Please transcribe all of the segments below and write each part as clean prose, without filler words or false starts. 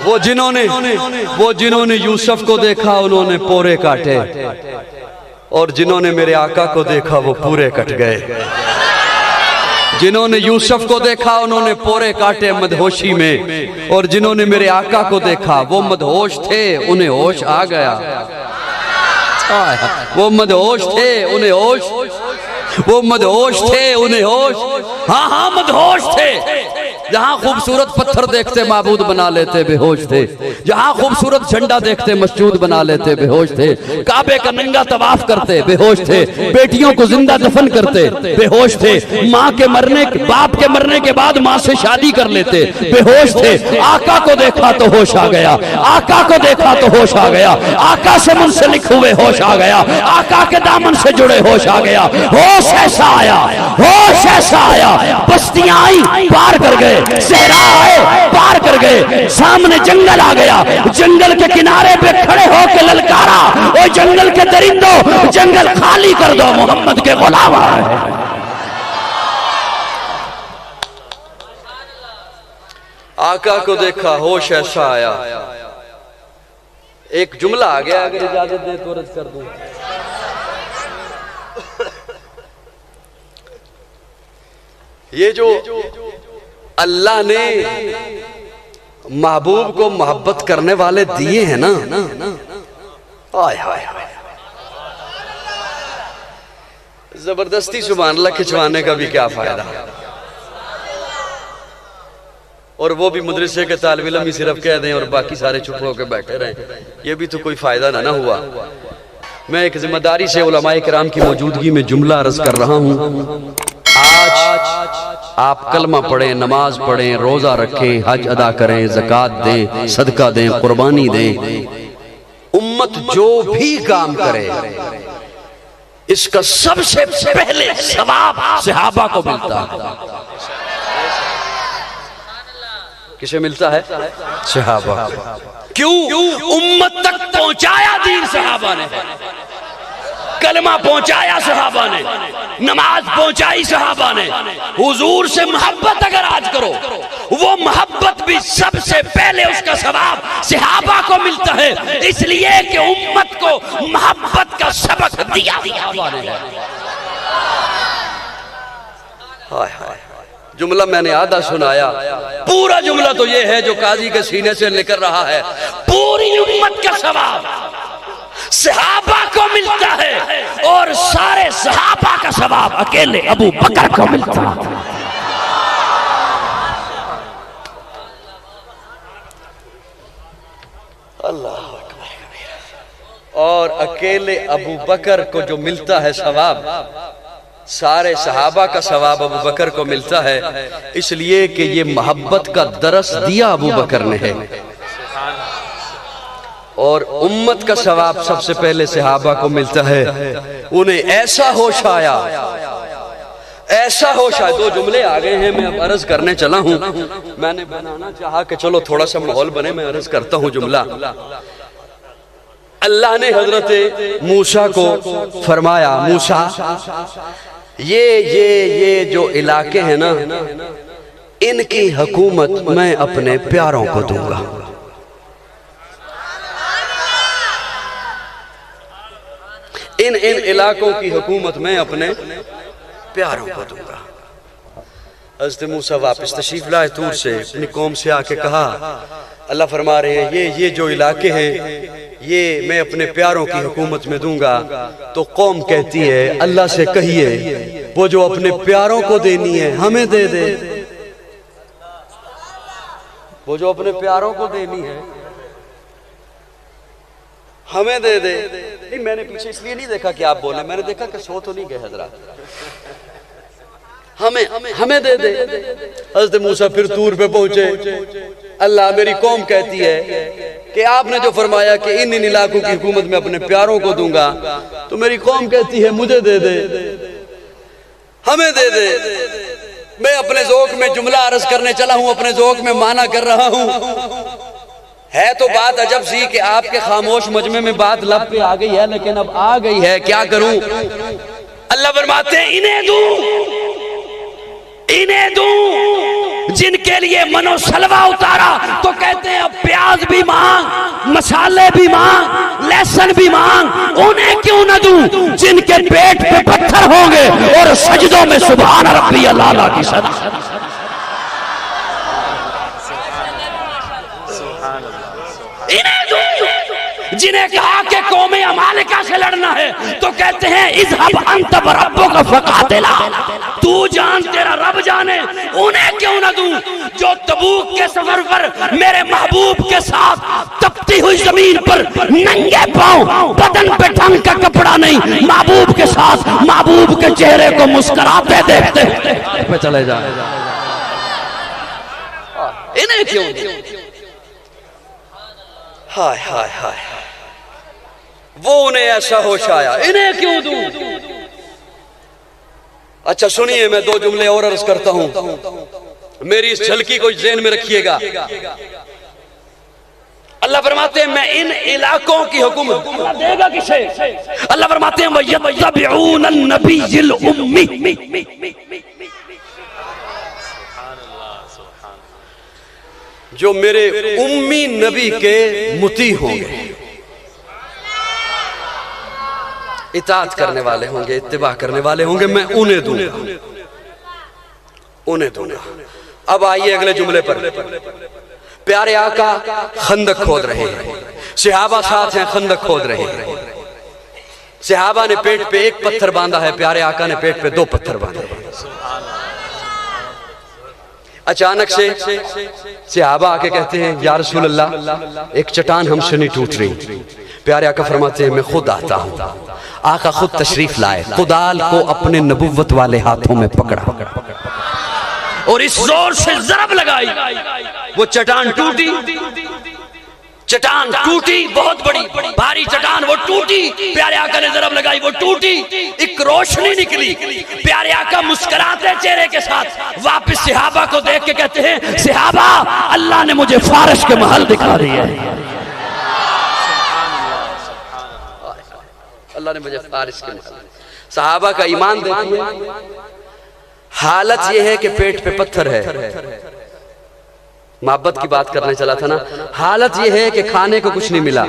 वो जिन्होंने यूसुफ को देखा उन्होंने पोरे काटे, और जिन्होंने मेरे आका को देखा वो पूरे कट गए। जिन्होंने यूसुफ को देखा उन्होंने पोरे काटे मदहोशी में, और जिन्होंने मेरे आका को देखा वो मदहोश थे उन्हें होश आ गया। वो मदहोश थे उन्हें होश, वो मदहोश थे उन्हें होश, हाँ हाँ मदहोश थे। जहां खूबसूरत पत्थर देखते माबूद बना लेते बेहोश थे, जहां खूबसूरत झंडा देखते मस्जूद बना लेते बेहोश थे, काबे का नंगा तवाफ करते बेहोश थे, बेटियों को जिंदा दफन करते बेहोश थे, माँ के मरने बाप के मरने के बाद माँ से शादी कर लेते बेहोश थे। आका को देखा तो होश आ गया, आका को देखा तो होश आ गया, आका से मुंसलिक हुए होश आ गया, आका के दामन से जुड़े होश आ गया। होश ऐसा आया, होश ऐसा आया, बस्तियां आई पार कर गए, सहरा आए पार कर गए, सामने जंगल आ गया, जंगल के किनारे पे खड़े होकर ललकारा, ओ जंगल के दरिंदों जंगल खाली कर दो, मोहम्मद के गुलाम है। आका को देखा होश ऐसा आया। एक जुमला आ गया, अगर इजाजत दे तो अर्ज कर दूं। ये जो अल्लाह ने महबूब को मोहब्बत करने वाले दिए हैं ना, आय हाय हाय, जबरदस्ती सुभान अल्लाह खिंचवाने का भी क्या फायदा। और वो भी मदरसे के तालिब इल्म ही सिर्फ कह दें और बाकी सारे चुप होकर बैठे रहें, ये भी तो कोई फायदा ना हुआ। मैं एक जिम्मेदारी से उलमाए किराम की मौजूदगी में जुमला अर्ज कर रहा हूँ। आज आप कलमा पढ़ें, नमाज पढ़ें, रोजा रखें, हज अदा करें, ज़कात दें, सदका दें, कुर्बानी दें, उम्मत जो भी काम करे इसका सबसे पहले सवाब सहाबा को मिलता है। किसे मिलता है? सहाबा। क्यों? उम्मत तक पहुंचाया दीन सहाबा ने, कलमा पहुंचाया सहाबा ने, नमाज पहुंचाई सहाबा ने। हुजूर से मोहब्बत अगर आज करो, वो मोहब्बत भी सबसे पहले उसका सवाब सहाबा को मिलता है, इसलिए कि उम्मत को मोहब्बत का सबक दिया सहाबा ने। हाय हाय, जुमला मैंने आधा सुनाया, पूरा जुमला तो ये है जो काजी के सीने से निकल रहा है। पूरी उम्मत का सवाब सहाबा को मिलता है, और सारे सहाबा का सवाब अकेले अबू बकर को मिलता है। अल्लाह अकबर। और अकेले अबू बकर को जो मिलता है सवाब, सारे सहाबा का सवाब अबू बकर को मिलता है, इसलिए कि ये मोहब्बत का दरस दिया अबू बकर ने है। और उम्मत का सवाब सबसे पहले सहाबा को मिलता है। उन्हें ऐसा होश आया, ऐसा होश आया। दो जुमले आ गए हैं, मैं अब अर्ज करने चला हूं। मैंने बनाना चाहा कि चलो थोड़ा सा माहौल बने, मैं अर्ज करता हूं जुमला। अल्लाह ने हजरत मूसा को फरमाया, मूसा ये जो इलाके हैं ना, इनकी हुकूमत मैं अपने प्यारों को दूंगा। इन इलाकों की हुकूमत मैं अपने प्यारों को दूंगा। हज़रत मूसा वापस तशरीफ लाए तूर से, अपनी कौम से आके कहा, अल्लाह फरमा रहे हैं ये जो इलाके हैं ये मैं अपने प्यारों की हुकूमत में दूंगा। तो कौम कहती है, अल्लाह से कहिए वो जो अपने प्यारों को देनी है हमें दे दे, वो जो अपने प्यारों को देनी है हमें दे दे। नहीं, मैंने पीछे इसलिए नहीं देखा कि आप बोले, मैंने देखा कि सो तो नहीं गए हजरा, हमें दे दे। हज़रत मूसा फिर तूर पे पहुंचे। अल्लाह मेरी कौम कहती है कि आपने जो फरमाया कि इन इलाकों की हुकूमत में अपने प्यारों को दूंगा, तो मेरी कौम कहती है मुझे दे दे, हमें दे दे। मैं अपने ज़ौक़ में जुमला अर्ज करने चला हूं, अपने ज़ौक़ में माना कर रहा हूं। है तो बात अजब सी कि आपके खामोश मजमे में बात लब पे आ गई है, लेकिन अब आ गई है, क्या करूं। अल्लाह फरमाते हैं इन्हें दूं, इन्हें दूं जिनके लिए मनोसलवा उतारा तो कहते हैं अब प्याज भी मांग, मसाले भी मांग, लहसुन भी मांग। उन्हें क्यों न दूं जिनके पेट पे पत्थर होंगे और सजदों में सुभान रब्बी अल्लाह की सदा। इन्हें दूं जिन्हें कहा कि कौमे अमालिका से लड़ना है तो कहते हैं इज़हब अंत व रब्बुका फक़ातिला, तू जान तेरा रब जाने। उन्हें क्यों न दूं जो तबूक के सफर पर मेरे महबूब के साथ तपती हुई जमीन पर नंगे पांव, बदन पे ढंग का कपड़ा नहीं, महबूब के साथ महबूब के चेहरे को मुस्कुराते देखते पे चले जाए। इन्हें क्यों? हाय हाय हाय, वो उन्हें ऐसा होश आया, इन्हें क्यों दूं? अच्छा सुनिए, मैं दो जुमले और अर्ज करता हूं, मेरी इस झलकी को ज़हन में रखिएगा। अल्लाह फरमाते हैं मैं इन इलाकों की हुकूमत देगा किसे? अल्लाह फरमाते हैं वयत्तबिऊन अन्नबिय्यल उम्मी, जो मेरे उम्मी नबी के मुती होंगे, इताअत करने वाले होंगे, इत्तिबा करने वाले होंगे, मैं उन्हें दूंगा, उन्हें दूंगा। अब आइए अगले जुमले पर। प्यारे आका खंदक खोद रहे हैं, सहाबा साथ हैं, खंदक खोद रहे हैं। सहाबा ने पेट पे एक पत्थर बांधा है, प्यारे आका ने पेट पे दो पत्थर बांधे। अचानक से सहाबा आके कहते हैं या रसूल अल्लाह एक चट्टान हमसे नहीं टूट रही। प्यारे आका फरमाते हैं मैं खुद आता हूं। आका खुद तशरीफ लाए, कुदाल को अपने नबुव्वत वाले हाथों में पकड़ा और इस जोर से ज़रब लगाई, वो चट्टान टूटी। चट्टान टूटी, बहुत बड़ी भारी चट्टान, वो टूटी। प्यारे आका ने ज़रब लगाई, वो टूटी, एक रोशनी निकली। प्यारे आका मुस्कुराते चेहरे के साथ वापस सहाबा को देख के कहते हैं सहाबा अल्लाह ने मुझे फारस के महल दिखा दिए, अल्लाह ने मुझे फारस के महल। सहाबा का ईमान देखिए, हालत यह है कि पेट पे पत्थर है, मोहब्बत की बात करने चला था ना। हालत यह है कि खाने को कुछ नहीं मिला,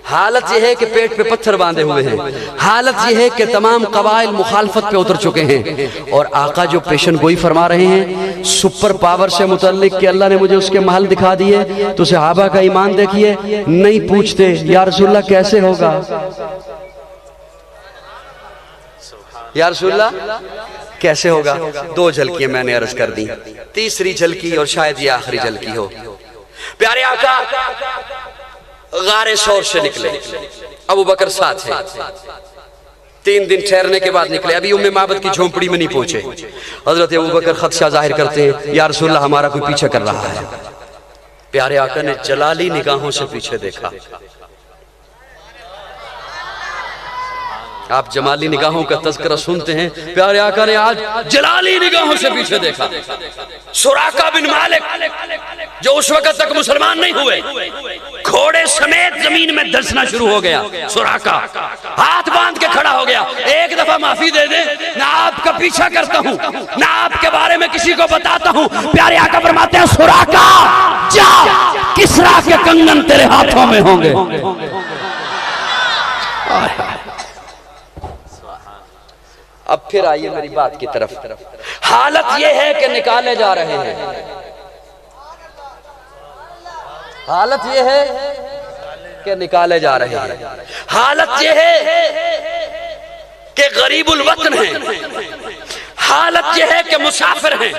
हालत यह है कि पेट पे पत्थर बांधे हुए हैं, हालत यह है कि तमाम कबाइल मुखालफत पे उतर चुके हैं। और आका जो पेशन गोई फरमा रहे हैं सुपर पावर से मुतल्लिक कि अल्लाह ने मुझे उसके महल दिखा दिए, तो सहाबा का ईमान देखिए, नहीं पूछते या रसूलल्लाह कैसे होगा, या रसूलल्लाह कैसे होगा। दो झलकियां मैंने अर्ज कर दी, तीसरी झलकी और शायद ये आखिरी झलकी हो। प्यारे आका गारे शौर से निकले, अबू बकर साथ है, 3 दिन ठहरने के बाद निकले, अभी उम्मे माबद की झोंपड़ी में नहीं पहुंचे। हजरत अबू बकर खदशा जाहिर करते हैं या रसूलल्लाह हमारा कोई पीछे कर रहा है। प्यारे आका ने जलाली निगाहों से पीछे देखा। आप जमाली निगाहों का तज़किरा सुनते हैं, प्यारे आका ने आज जलाली निगाहों से पीछे देखा। सुराका बिन मालिक जो उस वक्त तक मुसलमान नहीं हुए, घोड़े समेत जमीन में धंसना शुरू हो गया। सुराका हाथ बांध के खड़ा हो गया, एक दफा माफी दे दे, ना आपका पीछा करता हूँ, ना आपके बारे में किसी को बताता हूँ। प्यारे आका फरमाते हैं सुराका जा, किसरा के कंगन तेरे हाथों में होंगे। अब फिर आइए मेरी बात की तरफ। हालत यह है कि निकाले जा रहे हैं, हालत यह है कि निकाले जा रहे हैं, हालत यह है कि गरीबुल वतन हैं, हालत यह है कि मुसाफिर हैं,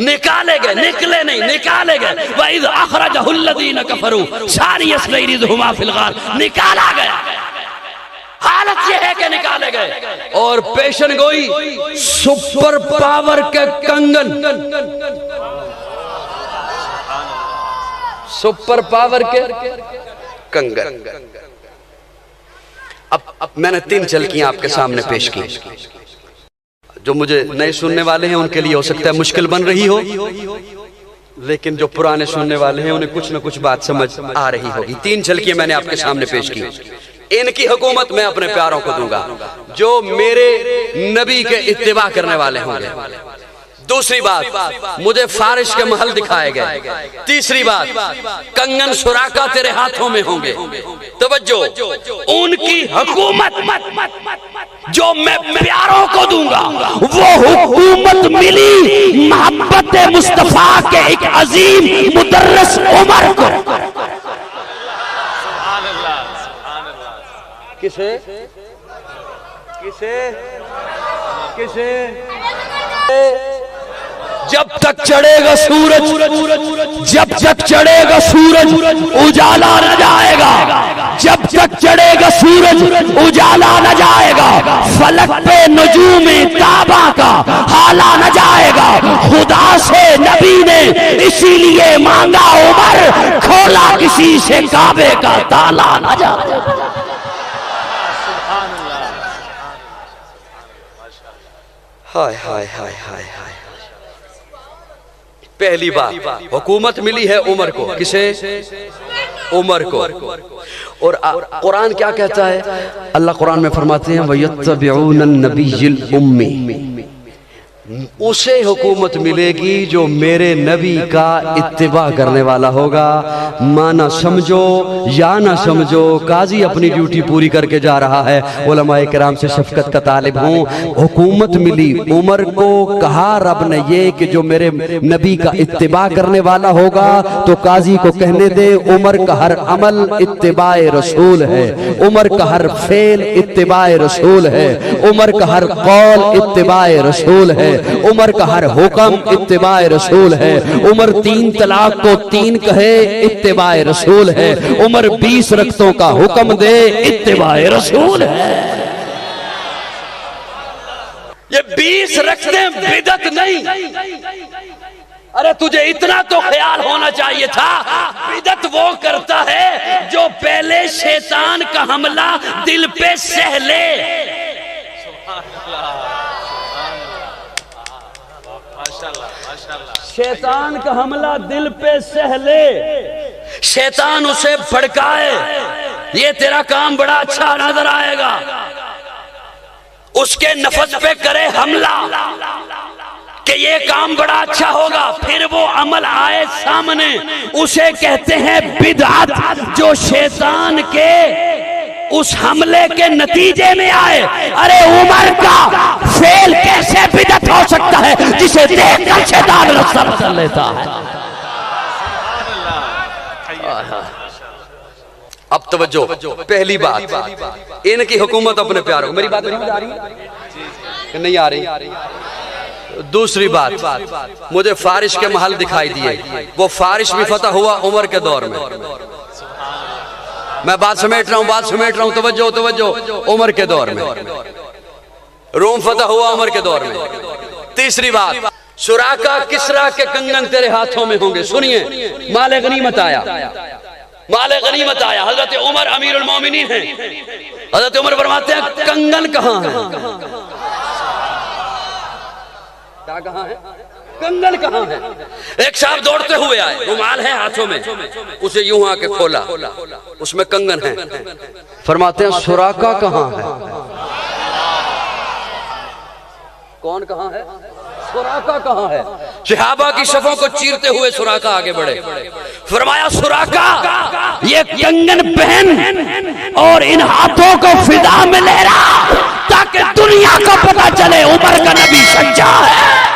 निकाले गए, निकले नहीं, निकाले गए। वइज़ अखरजहुल्लज़ीना कफरू सानिय इस्नैनि इज़ हुमा फिल गार, निकाला गया। हालत यह है कि निकाले गए। और पेशन गोई सुपर पावर के कंगन, सुपर पावर के कंगन। अब मैंने 3 झलकियां आपके सामने पेश की, जो मुझे नए सुनने वाले हैं उनके लिए हो सकता है मुश्किल बन रही हो, लेकिन जो पुराने सुनने वाले हैं उन्हें कुछ न कुछ बात समझ आ रही होगी। 3 झलकियां मैंने आपके सामने पेश की। इनकी हुकूमत मैं अपने प्यारों को दूंगा जो मेरे नबी के इत्तिबा करने वाले होंगे। दूसरी बात, मुझे फारिश के महल दिखाए गए। तीसरी बात, कंगन सुराका तेरे हाथों में होंगे। तवज्जो, उनकी हुकूमत जो मैं प्यारों को दूंगा, वो हुकूमत मिली मोहब्बत मुस्तफा के एक अजीम मुदर्रिस उमर को। किसे किसे किसे? जब तक चढ़ेगा सूरज, जब तक चढ़ेगा सूरज उजाला न जाएगा, जब तक चढ़ेगा सूरज उजाला न जाएगा, फलक पे नजूमे ताबा का हाला न जाएगा। खुदा से नबी ने इसीलिए मांगा उमर, खोला किसी से काबे का ताला न जाएगा। हाय हाय हाय हाय हाय। पहली बात, हुकूमत मिली है उमर को। किसे? उमर को। और कुरान क्या कहता है? अल्लाह कुरान में फरमाते हैं वयत्तबिऊन नबिय्युल उम्मी, उसे हुकूमत मिलेगी जो मेरे नबी का इत्तिबा करने वाला होगा। माना समझो या ना समझो, काजी अपनी ड्यूटी पूरी करके जा रहा है। उलमाए किराम से शफकत का तालिब हूँ। हुकूमत मिली उमर को, कहा रब ने ये कि जो मेरे नबी का इत्तिबा करने वाला होगा, तो काजी को कहने दे उमर का हर अमल इत्तिबाए रसूल है, उमर का हर फेल इत्तिबाए रसूल है, उमर का हर कौल इत्तिबाए रसूल है, उमर का हर हुक्म इत्तिबाए रसूल है। उमर 3 तलाक को 3 कहे इत्तिबाए रसूल है। उमर 20 रख्तों का हुक्म दे इत्तिबाए रसूल है। ये 20 रख्तें बिदअत नहीं। अरे तुझे इतना तो ख्याल होना चाहिए था, बिदअत वो करता है जो पहले शैतान का हमला दिल पे सह ले। शैतान का हमला दिल पे सह ले, शैतान उसे भड़काए, ये तेरा काम बड़ा अच्छा नजर आएगा। उसके नफ्स पे करे हमला कि ये काम बड़ा अच्छा होगा, फिर वो अमल आए सामने, उसे कहते हैं बिदअत। जो शैतान के उस हमले के नतीजे में आए। अरे उमर का फेल कैसे बिदअत हो सकता है जिसे देखकर शैतान रफ्तार कर लेता है। अब तवज्जो, पहली बात, इनकी हुकूमत अपने प्यारों। मेरी बात नहीं आ रही? नहीं आ रही। दूसरी बात, मुझे फारिश के महल दिखाई दिए। वो फारिश भी फतह हुआ उमर के दौर में। मैं बात समेट रहा हूं, बात समेट रहा हूं। तवज्जो तवज्जो, उमर के दौर में रोम फतह हुआ उमर के दौर में। तीसरी बात, सुराका किसरा के कंगन तेरे हाथों में होंगे। सुनिए, माले गनीमत आया, माले गनीमत आया। हजरत उमर अमीरुल मोमिनीन हैं। हजरत उमर फरमाते हैं कंगन कहां है? क्या कहां है? कंगन कहां है? एक साहब दौड़ते हुए आए, रुमाल है हाथों में, उसे यूं आके खोला, उसमें कंगन है। फरमाते हैं सुराका कहां है? कौन कहां है? सुराका कहां है? सहाबा की सफों को चीरते हुए सुराका आगे बढ़े। फरमाया सुराका ये कंगन पहन और इन हाथों को फिजा में लहरा, ताकि दुनिया को पता चले उमर का नबी सच्चा है।